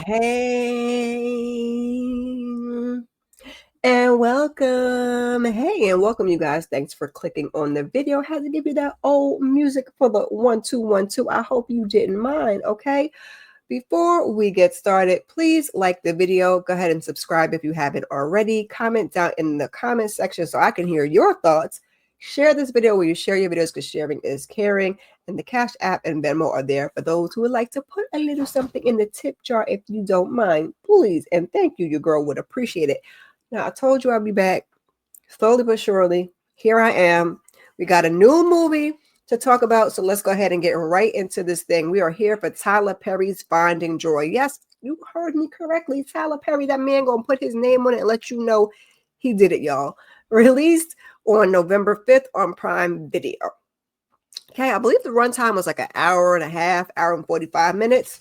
Hey, and welcome. Hey, and welcome, you guys. Thanks for clicking on the video. Had to give you that old music for the 1 2 1 2. I hope you didn't mind. Okay. Before we get started, please like the video. Go ahead and subscribe if you haven't already. Comment down in the comment section so I can hear your thoughts. Share this video where you share your videos because sharing is caring. And the Cash App and Venmo are there for those who would like to put a little something in the tip jar if you don't mind. Please and thank you. Your girl would appreciate it. Now, I told you I'd be back slowly but surely. Here I am. We got a new movie to talk about, so let's go ahead and get right into this thing. We are here for Tyler Perry's Finding Joy. Yes, you heard me correctly. Tyler Perry, that man gonna put his name on it and let you know he did it, y'all. Released on November 5th on Prime Video. Okay, I believe the runtime was like an hour and a half, hour and 45 minutes,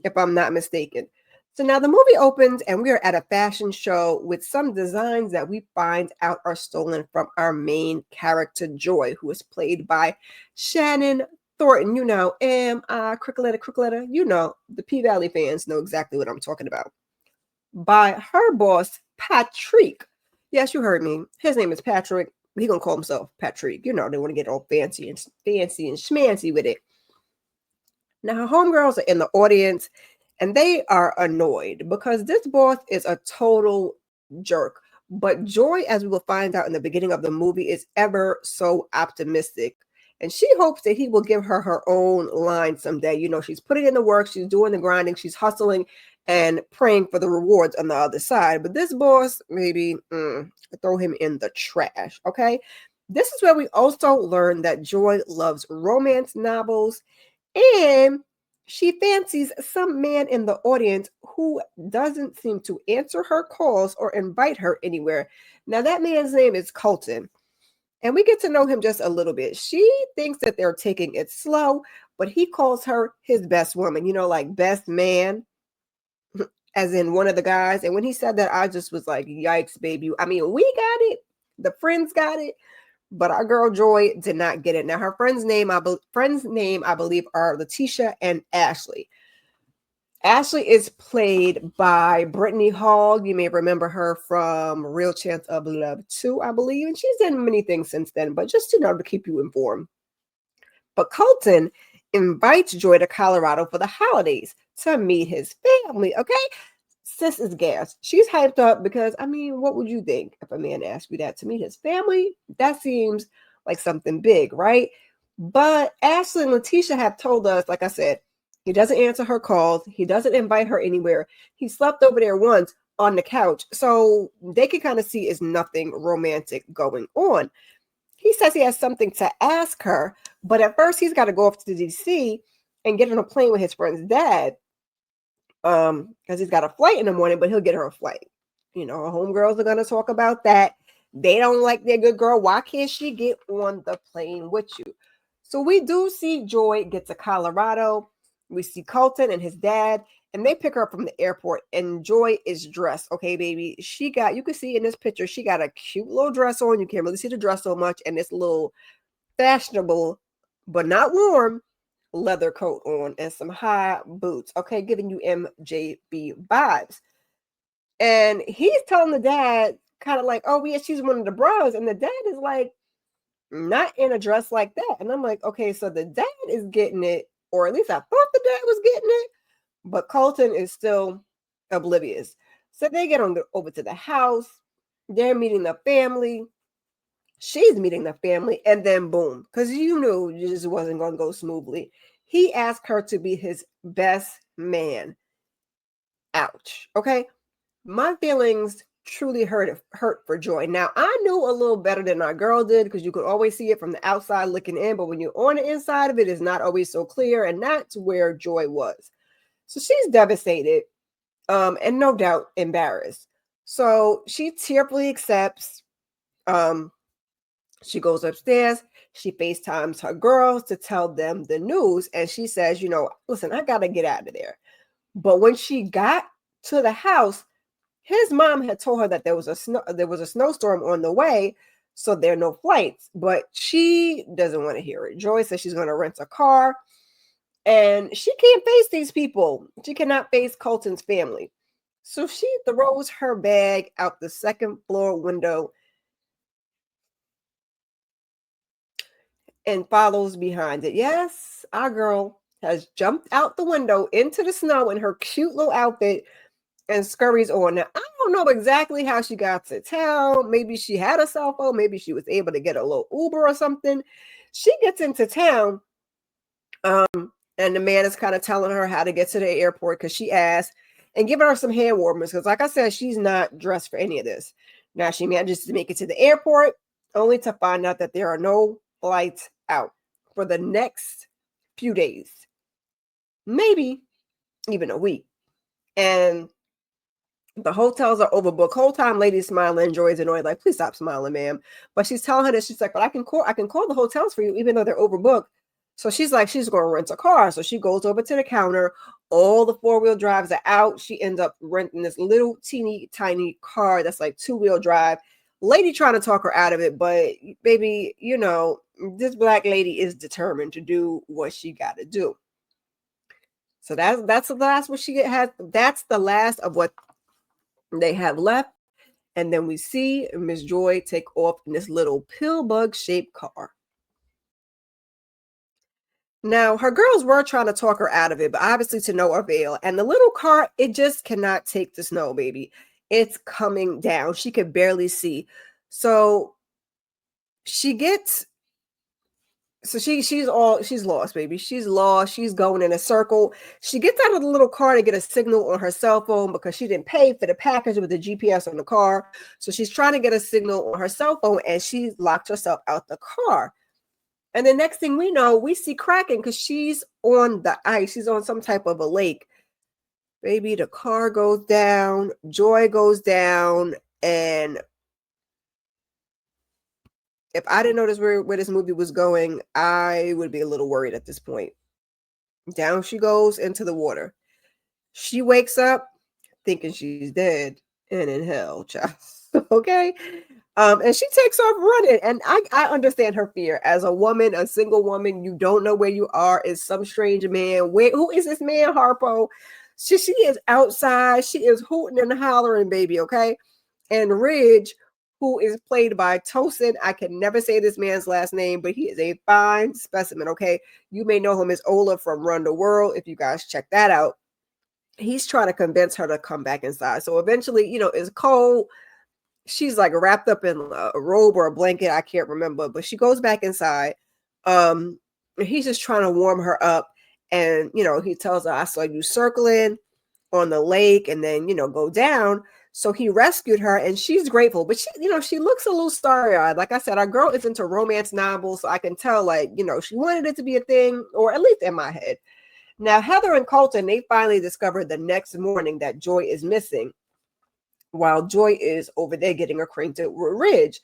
if I'm not mistaken. So now the movie opens and we are at a fashion show with some designs that we find out are stolen from our main character, Joy, who is played by Shannon Thornton. You know, Crickletta. You know, the P-Valley fans know exactly what I'm talking about. By her boss, Patrick. Yes, you heard me. His name is Patrick. He gonna call himself Patrick. You know, they want to get all fancy and schmancy with it. Now, her homegirls are in the audience and they are annoyed because this boss is a total jerk. But Joy, as we will find out in the beginning of the movie, is ever so optimistic. And she hopes that he will give her her own line someday. You know, she's putting in the work, she's doing the grinding, she's hustling and praying for the rewards on the other side. But this boss, maybe throw him in the trash, okay? This is where we also learn that Joy loves romance novels and she fancies some man in the audience who doesn't seem to answer her calls or invite her anywhere. Now, that man's name is Colton, and we get to know him just a little bit. She thinks that they're taking it slow, but he calls her his best woman, you know, like best man, as in one of the guys. And when he said that, I just was like, yikes, baby. I mean, we got it. The friends got it. But our girl Joy did not get it. Now her friend's name, I believe, are Letitia and Ashley. Ashley is played by Brittany Hall. You may remember her from Real Chance of Love 2, I believe, and she's done many things since then. But just to keep you informed. But Colton invites Joy to Colorado for the holidays to meet his family. Okay, sis is gassed. She's hyped up because, I mean, what would you think if a man asked you that to meet his family? That seems like something big, right? But Ashley and Letitia have told us, like I said, he doesn't answer her calls. He doesn't invite her anywhere. He slept over there once on the couch. So they can kind of see is nothing romantic going on. He says he has something to ask her, but at first he's got to go off to DC and get on a plane with his friend's dad because he's got a flight in the morning, but he'll get her a flight. You know, homegirls are going to talk about that. They don't like their good girl. Why can't she get on the plane with you? So we do see Joy get to Colorado. We see Colton and his dad, and they pick her up from the airport, and Joy is dressed. Okay, baby. You can see in this picture, she got a cute little dress on. You can't really see the dress so much, and this little fashionable, but not warm, leather coat on and some high boots, okay, giving you MJB vibes. And he's telling the dad, kind of like, oh, yeah, she's one of the bros. And the dad is like, not in a dress like that. And I'm like, okay, so the dad is getting it, or at least I thought the dad was getting it, but Colton is still oblivious. So they get over to the house. They're meeting the family. She's meeting the family, and then boom, because you knew it just wasn't going to go smoothly. He asked her to be his best man. Ouch. Okay. My feelings truly hurt for Joy. Now, I knew a little better than our girl did because you could always see it from the outside looking in, but when you're on the inside of it, it's not always so clear, and that's where Joy was. So she's devastated, and no doubt embarrassed. So she tearfully accepts. She goes upstairs. She FaceTimes her girls to tell them the news. And she says, you know, listen, I got to get out of there. But when she got to the house, his mom had told her that there was a snowstorm on the way. So there are no flights. But she doesn't want to hear it. Joy says she's going to rent a car. And she can't face these people. She cannot face Colton's family. So she throws her bag out the second floor window and follows behind it. Yes, our girl has jumped out the window into the snow in her cute little outfit and scurries on. Now, I don't know exactly how she got to town. Maybe she had a cell phone. Maybe she was able to get a little Uber or something. She gets into town, and the man is kind of telling her how to get to the airport because she asked, and giving her some hand warmers because, like I said, she's not dressed for any of this. Now, she manages to make it to the airport only to find out that there are no flights out for the next few days, maybe even a week. And the hotels are overbooked. Whole time, lady's smiling, enjoys annoyed, like, please stop smiling, ma'am. But she's telling her that she's like, but I can call the hotels for you, even though they're overbooked. So she's like, she's going to rent a car. So she goes over to the counter. All the four-wheel drives are out. She ends up renting this little teeny tiny car that's like two-wheel drive. Lady trying to talk her out of it, but baby, you know, this black lady is determined to do what she got to do. So that's the last what she has. That's the last of what they have left. And then we see Miss Joy take off in this little pill bug shaped car. Now, her girls were trying to talk her out of it, but obviously to no avail. And the little car, it just cannot take the snow, baby. It's coming down. She could barely see. So she gets so she's lost, baby. She's lost. She's going in a circle. She gets out of the little car to get a signal on her cell phone because she didn't pay for the package with the GPS on the car. So she's trying to get a signal on her cell phone and she locked herself out the car. And the next thing we know, we see Kraken because she's on the ice. She's on some type of a lake. Baby, the car goes down, Joy goes down, and if I didn't notice where this movie was going, I would be a little worried at this point. Down she goes into the water. She wakes up thinking she's dead and in hell, child. Okay. And she takes off running. And I understand her fear. As a woman, a single woman, you don't know where you are. Is some strange man. Who is this man, Harpo? She is outside. She is hooting and hollering, baby. Okay. And Ridge, who is played by Tosin. I can never say this man's last name, but he is a fine specimen. Okay. You may know him as Ola from Run the World if you guys check that out. He's trying to convince her to come back inside. So eventually, you know, it's cold. She's like wrapped up in a robe or a blanket. I can't remember, but she goes back inside. He's just trying to warm her up. And, you know, he tells her, I saw you circling on the lake and then, you know, go down. So he rescued her and she's grateful, but she, you know, she looks a little starry-eyed. Like I said, our girl is into romance novels. So I can tell, like, you know, she wanted it to be a thing, or at least in my head. Now, Heather and Colton, they finally discovered the next morning that Joy is missing while Joy is over there getting acquainted with Ridge.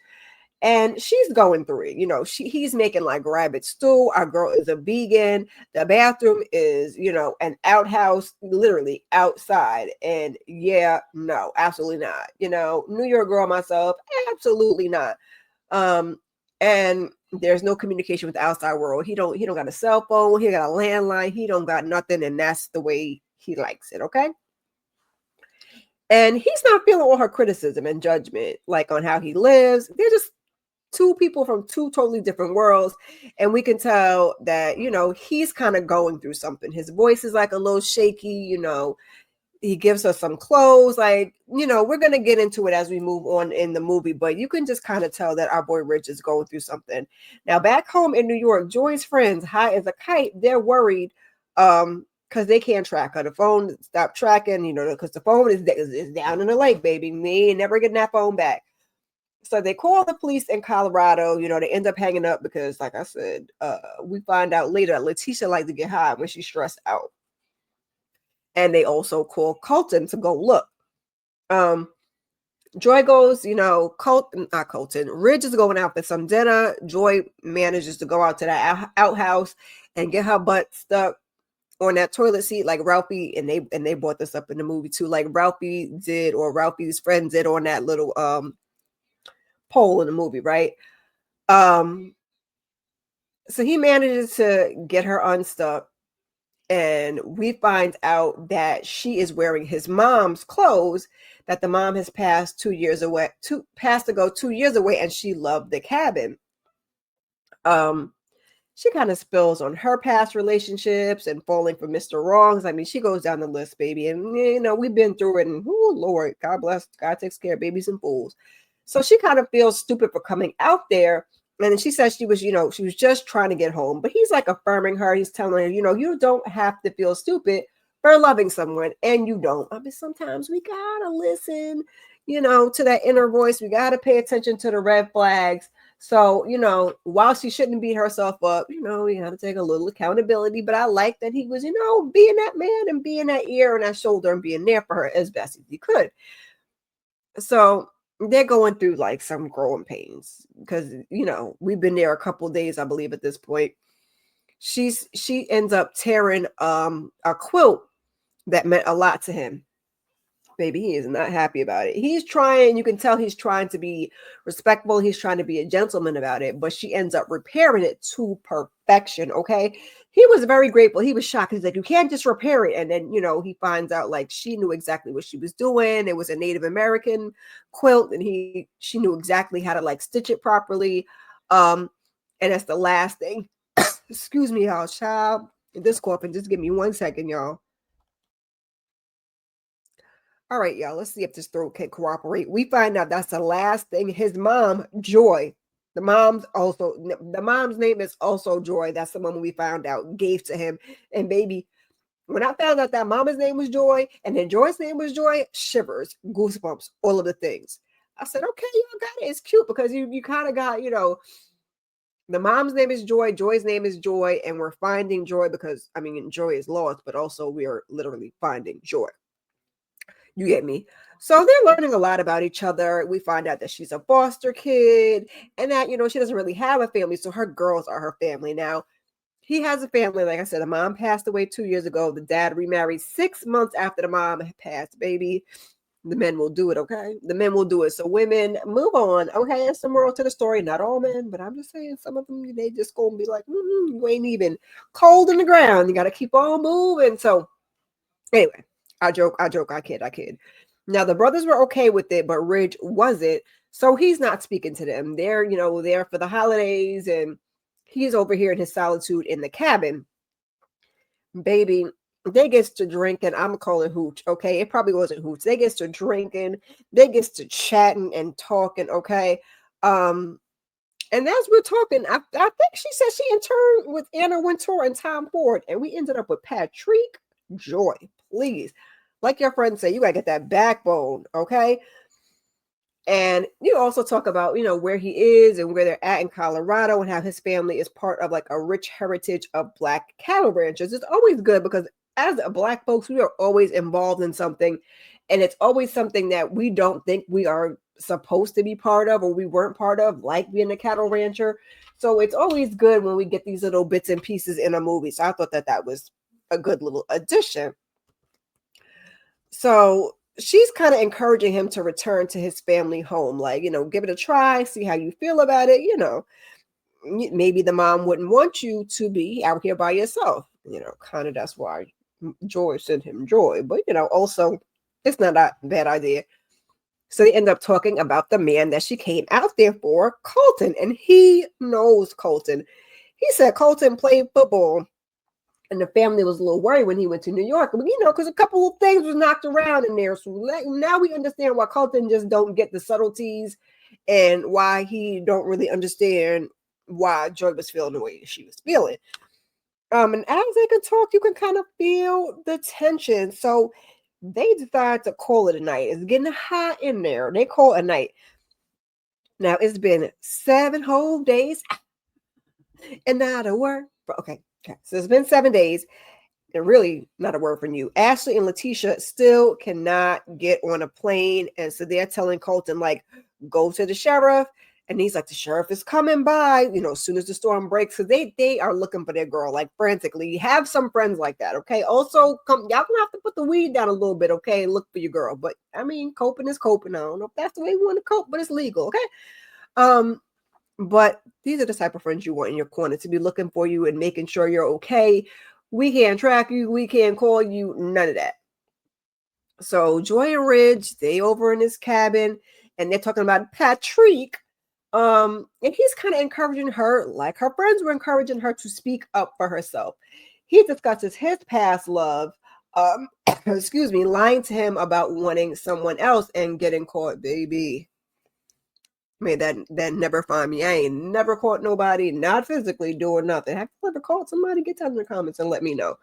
And she's going through it. You know, he's making like rabbit stew. Our girl is a vegan. The bathroom is, you know, an outhouse, literally outside. And yeah, no, absolutely not. You know, New York girl myself, absolutely not. And there's no communication with the outside world. He don't got a cell phone. He got a landline. He don't got nothing, and that's the way he likes it. Okay. And he's not feeling all her criticism and judgment, like on how he lives. They're just two people from two totally different worlds. And we can tell that, you know, he's kind of going through something. His voice is like a little shaky, you know. He gives her some clothes, like, you know, we're going to get into it as we move on in the movie, but you can just kind of tell that our boy Rich is going through something. Now, back home in New York, Joy's friends, high as a kite, they're worried because they can't track her. The phone stopped tracking, you know, because the phone is down in the lake, baby. Me ain't never getting that phone back. So they call the police in Colorado. You know, they end up hanging up because, like I said, we find out later that Letitia likes to get high when she's stressed out. And they also call Colton to go look. Joy goes, you know, not Colton, Ridge is going out for some dinner. Joy manages to go out to that outhouse and get her butt stuck on that toilet seat like Ralphie, and they brought this up in the movie too, like Ralphie did, or Ralphie's friends did on that little pole in the movie, right? So he manages to get her unstuck, and we find out that she is wearing his mom's clothes, that the mom has passed 2 years away, passed to go 2 years away, and she loved the cabin. Um, she kind of spills on her past relationships and falling for Mr. Wrongs. I mean, she goes down the list, baby. And, we've been through it. And, oh, Lord, God bless. God takes care of babies and fools. So she kind of feels stupid for coming out there. And then she says she was, she was just trying to get home. But he's like affirming her. He's telling her, you don't have to feel stupid for loving someone. And you don't. I mean, sometimes we got to listen, to that inner voice. We got to pay attention to the red flags. So, while she shouldn't beat herself up, you got to take a little accountability. But I like that he was, being that man and being that ear and that shoulder and being there for her as best as he could. So they're going through like some growing pains because, we've been there a couple of days, I believe, at this point. She ends up tearing a quilt that meant a lot to him. Baby, he is not happy about it. He's trying, you can tell he's trying to be respectful. He's trying to be a gentleman about it, but she ends up repairing it to perfection. Okay. He was very grateful. He was shocked. He's like, you can't just repair it. And then, he finds out like she knew exactly what she was doing. It was a Native American quilt and she knew exactly how to like stitch it properly. And that's the last thing. Excuse me, y'all, child. This coughing, just give me 1 second, y'all. All right, y'all, let's see if this throat can cooperate. We find out that's the last thing his mom, Joy, the mom's name is also Joy. That's the one we found out gave to him. And baby, when I found out that mama's name was Joy and then Joy's name was Joy, shivers, goosebumps, all of the things. I said, okay, y'all got it. It's cute because you kind of got, the mom's name is Joy, Joy's name is Joy, and we're finding Joy because, Joy is lost, but also we are literally finding Joy. You get me? So they're learning a lot about each other. We find out that she's a foster kid and that, she doesn't really have a family. So her girls are her family. Now, he has a family. Like I said, the mom passed away 2 years ago. The dad remarried 6 months after the mom passed, baby. The men will do it, okay? The men will do it. So women, move on, okay? That's the moral to the story. Not all men, but I'm just saying some of them, they just gonna be like, you ain't even cold in the ground. You got to keep on moving. So anyway. I joke, I kid. Now the brothers were okay with it, but Ridge wasn't. So he's not speaking to them. They're, there for the holidays and he's over here in his solitude in the cabin. Baby, they gets to drinking. I'm calling hooch, okay? It probably wasn't hooch. They gets to drinking. They gets to chatting and talking, okay? And as we're talking, I think she said she interned with Anna Wintour and Tom Ford, and we ended up with Patrick Joy. Please, like your friends say, you gotta get that backbone, okay? And you also talk about, where he is and where they're at in Colorado and how his family is part of like a rich heritage of Black cattle ranchers. It's always good because as a Black folks, we are always involved in something. And it's always something that we don't think we are supposed to be part of or we weren't part of, like being a cattle rancher. So it's always good when we get these little bits and pieces in a movie. So I thought that was a good little addition. So she's kind of encouraging him to return to his family home, like, give it a try, see how you feel about it. Maybe the mom wouldn't want you to be out here by yourself, kind of that's why Joy sent him Joy. But, also it's not a bad idea. So they end up talking about the man that she came out there for, Colton, and he knows Colton. He said Colton played football. And the family was a little worried when he went to New York, but because a couple of things was knocked around in there. So now we understand why Colton just don't get the subtleties and why he don't really understand why Joy was feeling the way she was feeling. And as they can talk, you can kind of feel the tension. So they decide to call it a night. It's getting hot in there. They call it a night. Now it's been 7 whole days and not a word. Okay. So it's been 7 days. And really not a word from you. Ashley and Letitia still cannot get on a plane. And so they're telling Colton, like, go to the sheriff. And he's like, the sheriff is coming by, as soon as the storm breaks. So they are looking for their girl, like frantically. Have some friends like that, okay? Also, y'all gonna have to put the weed down a little bit, okay? Look for your girl. But coping is coping. I don't know if that's the way you want to cope, but it's legal, okay? But these are the type of friends you want in your corner to be looking for you and making sure you're okay We can't track you. We can't call you. None of that. So Joy and Ridge, they over in this cabin, and they're talking about Patrick. And he's kind of encouraging her, like her friends were encouraging her to speak up for herself. He discusses his past love, excuse me, lying to him about wanting someone else and getting caught, baby. May that never find me. I ain't never caught nobody, not physically doing nothing. Have you ever caught somebody? Get down in the comments and let me know.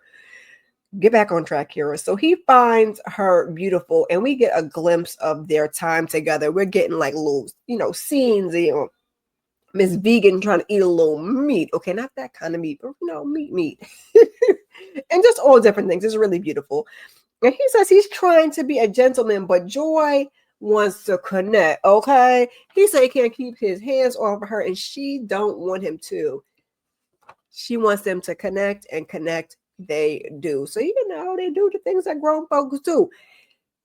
Get back on track, Kira. So he finds her beautiful, and we get a glimpse of their time together. We're getting like little, scenes, Miss Vegan trying to eat a little meat. Okay, not that kind of meat, but meat. And just all different things. It's really beautiful. And he says he's trying to be a gentleman, but Joy wants to connect. Okay. He said he can't keep his hands off of her, and she don't want him to. She wants them to connect, and connect they do. So they do the things that grown folks do.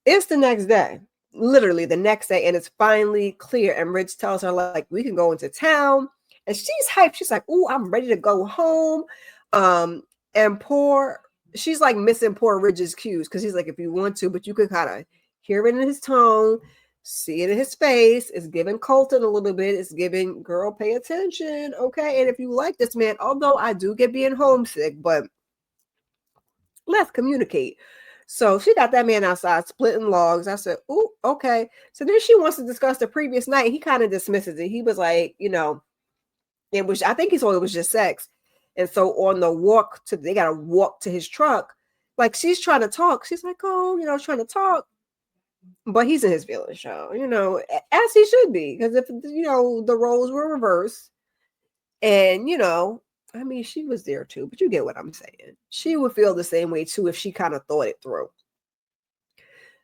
It's the next day. Literally the next day, and it's finally clear. And Ridge tells her, like, we can go into town. And she's hyped. She's like, "Ooh, I'm ready to go home." And she's like missing poor Ridge's cues, because he's like, if you want to, but you can kind of hear it in his tone, see it in his face. It's giving Colton a little bit. It's giving, girl, pay attention, okay? And if you like this man, although I do get being homesick, but let's communicate. So she got that man outside splitting logs. I said, "Ooh, okay." So then she wants to discuss the previous night. He kind of dismisses it. He was like, it was, I think he thought it was just sex. And so on the walk they got to walk to his truck. Like, she's trying to talk. She's like, "Oh, trying to talk." But he's in his feelings, show, as he should be. Because if, the roles were reversed, and, I mean, she was there too, but you get what I'm saying. She would feel the same way too if she kind of thought it through.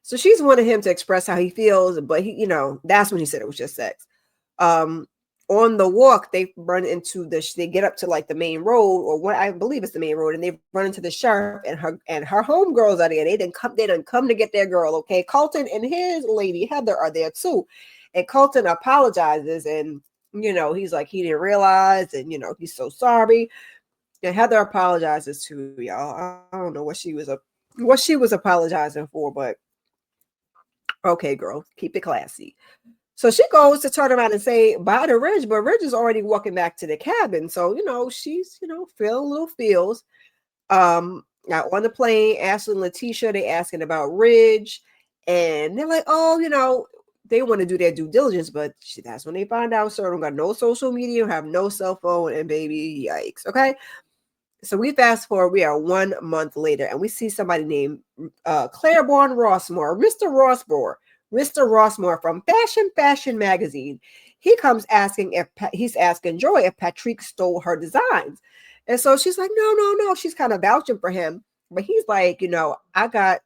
So she's wanted him to express how he feels, but he, that's when he said it was just sex. On the walk, they get up to like the main road, or what I believe is the main road, and they run into the sheriff and her homegirls are there. They didn't come to get their girl. Okay, Colton and his lady Heather are there too, and Colton apologizes, and he's like, he didn't realize, and he's so sorry. And Heather apologizes too, y'all. I don't know what she was apologizing for, but okay, girl, keep it classy. So she goes to turn around and say bye to Ridge, but Ridge is already walking back to the cabin. So, she's, feeling little feels. Now on the plane, Ashley and Letitia, they asking about Ridge, and they're like, "Oh, they want to do their due diligence," but that's when they find out, so don't got no social media, have no cell phone, and baby, yikes. Okay. So we fast forward, we are 1 month later, and we see somebody named Claiborne Rossmore, Mr. Rossmore from Fashion Magazine. He comes asking he's asking Joy if Patrick stole her designs. And so she's like, no. She's kind of vouching for him. But he's like, I got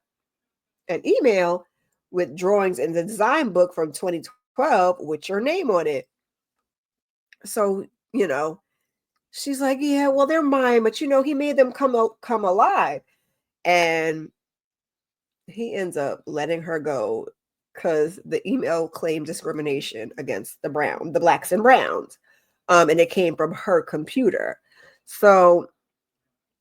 an email with drawings in the design book from 2012 with your name on it. So, she's like, yeah, well, they're mine, but he made them come alive. And he ends up letting her go because the email claimed discrimination against the blacks and browns. And it came from her computer. So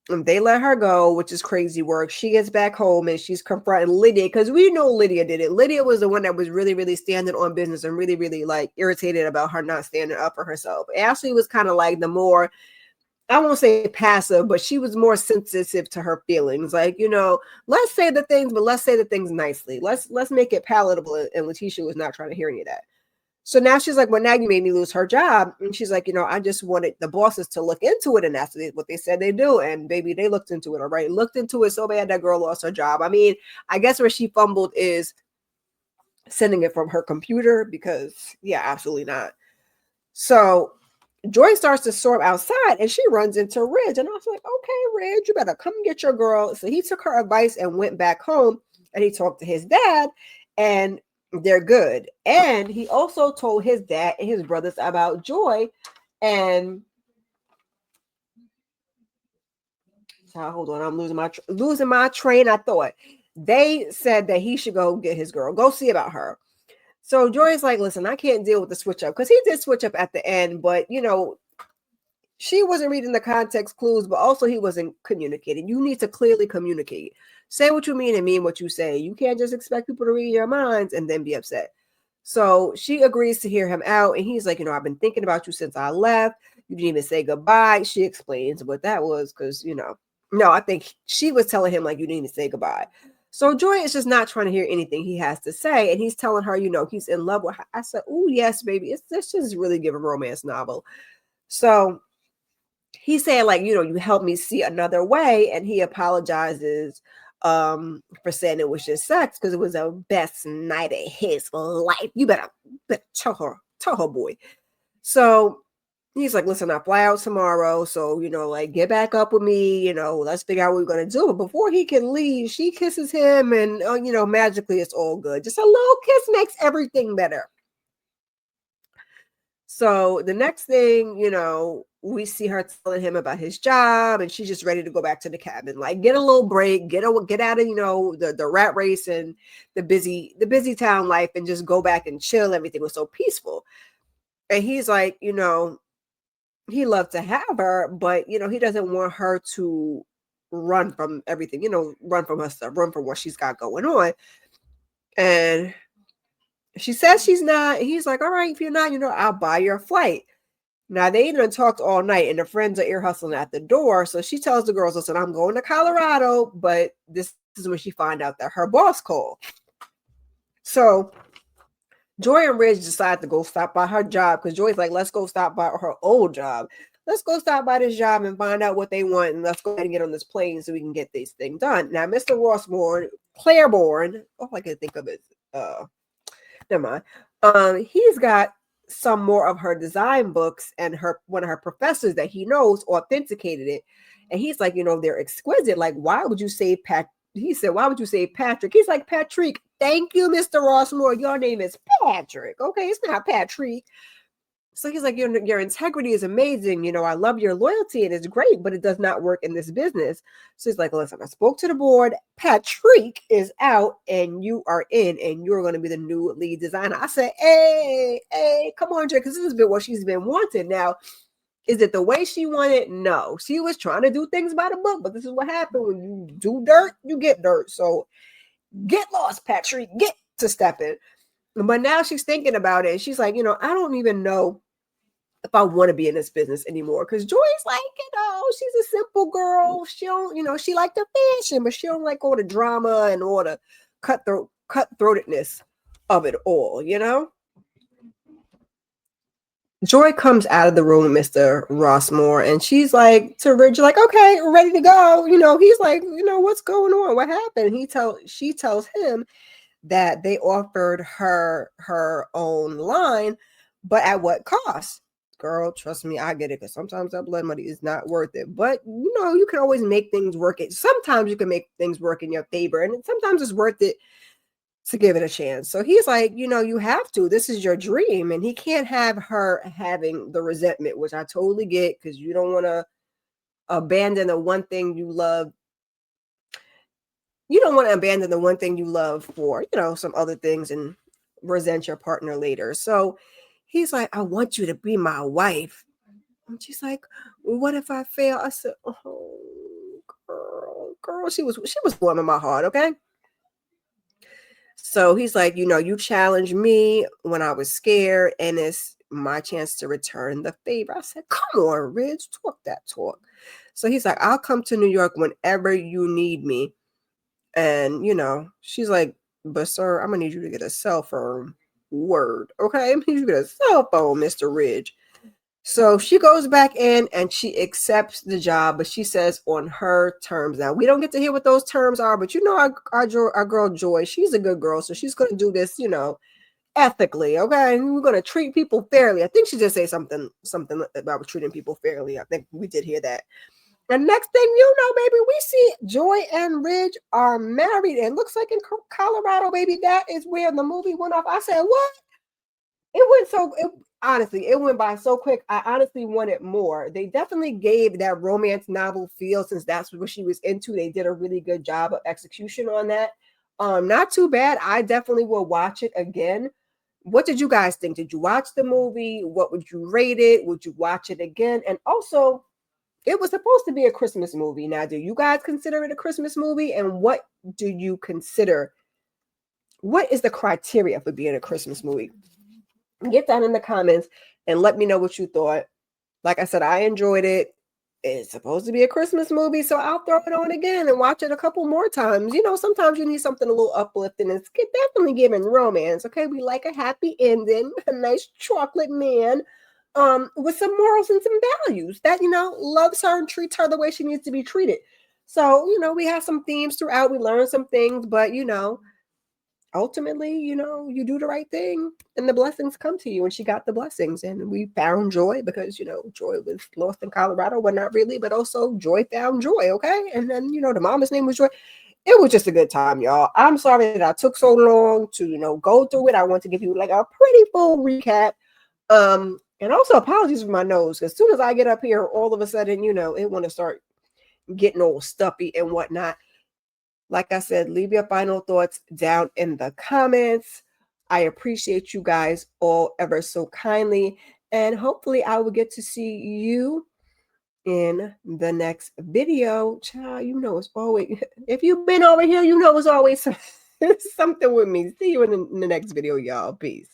they let her go, which is crazy work. She gets back home and she's confronting Lydia, because we know Lydia did it. Lydia was the one that was really, really standing on business and really, really like irritated about her not standing up for herself. Ashley was kind of like the more, I won't say passive, but she was more sensitive to her feelings. Like, let's say the things, but let's say the things nicely. Let's make it palatable. And Letitia was not trying to hear any of that. So now she's like, well, now you made me lose her job. And she's like, I just wanted the bosses to look into it. And that's what they said they do. And baby, they looked into it. All right. Looked into it so bad that girl lost her job. I mean, I guess where she fumbled is sending it from her computer, because yeah, absolutely not. So Joy starts to storm outside and she runs into Ridge. And I was like, okay, Ridge, you better come get your girl. So he took her advice and went back home, and he talked to his dad, and they're good. And he also told his dad and his brothers about Joy. And so hold on, I'm losing my train of thought. They said that he should go get his girl, go see about her. So Joy's like, listen, I can't deal with the switch up, because he did switch up at the end, but she wasn't reading the context clues, but also he wasn't communicating. You need to clearly communicate. Say what you mean and mean what you say. You can't just expect people to read your minds and then be upset. So she agrees to hear him out. And he's like, I've been thinking about you since I left. You didn't even say goodbye. She explains what that was because, no, I think she was telling him, like, you didn't even say goodbye. So Joy is just not trying to hear anything he has to say. And he's telling her, he's in love with her. I said, oh, yes, baby. This just really give a romance novel. So he said, like, you helped me see another way. And he apologizes for saying it was just sex because it was the best night of his life. You better tell her, boy. So he's like, listen, I fly out tomorrow. So, like, get back up with me, let's figure out what we're going to do. But before he can leave, she kisses him and, magically it's all good. Just a little kiss makes everything better. So the next thing, we see her telling him about his job and she's just ready to go back to the cabin, like get a little break, get out of, the rat race and the busy town life and just go back and chill. Everything was so peaceful. And he's like, he loved to have her, but he doesn't want her to run from everything, run from her stuff, run from what she's got going on. And she says she's not. He's like, all right, if you're not, I'll buy your flight. Now they even talked all night and the friends are ear hustling at the door. So she tells the girls, listen, I'm going to Colorado, but this is when she find out that her boss called. So Joy and Ridge decide to go stop by her job because Joy's like, let's go stop by her old job. Let's go stop by this job and find out what they want. And let's go ahead and get on this plane so we can get this thing done. Now, Mr. Rossmore, Claiborne, all I can think of is, never mind. He's got some more of her design books and one of her professors that he knows authenticated it. And he's like, they're exquisite. Like, why would you say Pat? He said, why would you say Patrick? He's like, Patrick. Thank you, Mr. Rossmore. Your name is Patrick. Okay, it's not Patrick. So he's like, your integrity is amazing. I love your loyalty and it's great, but it does not work in this business. So he's like, listen, I spoke to the board. Patrick is out and you are in and you're going to be the new lead designer. I said, hey, come on, Jay, because this has been what she's been wanting. Now, is it the way she wanted? No. She was trying to do things by the book, but this is what happened. When you do dirt, you get dirt. So get lost, Patrick. Get to stepping. But now she's thinking about it. And she's like, I don't even know if I want to be in this business anymore. Because Joy's like, she's a simple girl. She don't, she liked the fashion, but she don't like all the drama and all the cutthroatedness of it all, Joy comes out of the room with Mr. Rossmore and she's like to Ridge, like, okay, we're ready to go. He's like, what's going on? What happened? She tells him that they offered her own line, but at what cost? Girl, trust me, I get it, because sometimes that blood money is not worth it. But you can always make things work. Sometimes you can make things work in your favor, and sometimes it's worth it to give it a chance. So he's like, you have to. This is your dream, and he can't have her having the resentment, which I totally get, because you don't want to abandon the one thing you love. You don't want to abandon the one thing you love for, some other things and resent your partner later. So he's like, I want you to be my wife. And she's like, well, what if I fail? I said, oh, girl, she was warming my heart, okay? So he's like, you challenged me when I was scared, and it's my chance to return the favor. I said, come on, Ridge, talk that talk. So he's like, I'll come to New York whenever you need me. And, she's like, but sir, I'm going to need you to get a cell phone. Word. Okay, I'm going to need you to get a cell phone, Mr. Ridge. So she goes back in and she accepts the job, but she says on her terms. Now, we don't get to hear what those terms are, but our girl Joy, she's a good girl. So she's going to do this, ethically. Okay. And we're going to treat people fairly. I think she just say something about treating people fairly. I think we did hear that. And next thing baby, we see Joy and Ridge are married. And looks like in Colorado, baby, that is where the movie went off. I said, what? Honestly, it went by so quick. I honestly wanted more. They definitely gave that romance novel feel, since that's what she was into. They did a really good job of execution on that. Not too bad. I definitely will watch it again. What did you guys think? Did you watch the movie? What would you rate it? Would you watch it again? And also, it was supposed to be a Christmas movie. Now, do you guys consider it a Christmas movie? And what do you consider? What is the criteria for being a Christmas movie? Get that in the comments and let me know what you thought. Like I said, I enjoyed it. It's supposed to be a Christmas movie, so I'll throw it on again and watch it a couple more times. Sometimes you need something a little uplifting. It's definitely giving romance. Okay, we like a happy ending, a nice chocolate man, with some morals and some values that loves her and treats her the way she needs to be treated. So we have some themes throughout. We learn some things, but ultimately, you do the right thing and the blessings come to you. And she got the blessings. And we found joy because, Joy was lost in Colorado. Well, not really, but also Joy found Joy. Okay. And then, the mama's name was Joy. It was just a good time, y'all. I'm sorry that I took so long to, go through it. I want to give you like a pretty full recap. And also apologies for my nose. As soon as I get up here, all of a sudden, it want to start getting all stuffy and whatnot. Like I said, leave your final thoughts down in the comments. I appreciate you guys all ever so kindly. And hopefully I will get to see you in the next video. Child, it's always, if you've been over here, it's always something with me. See you in the next video, y'all. Peace.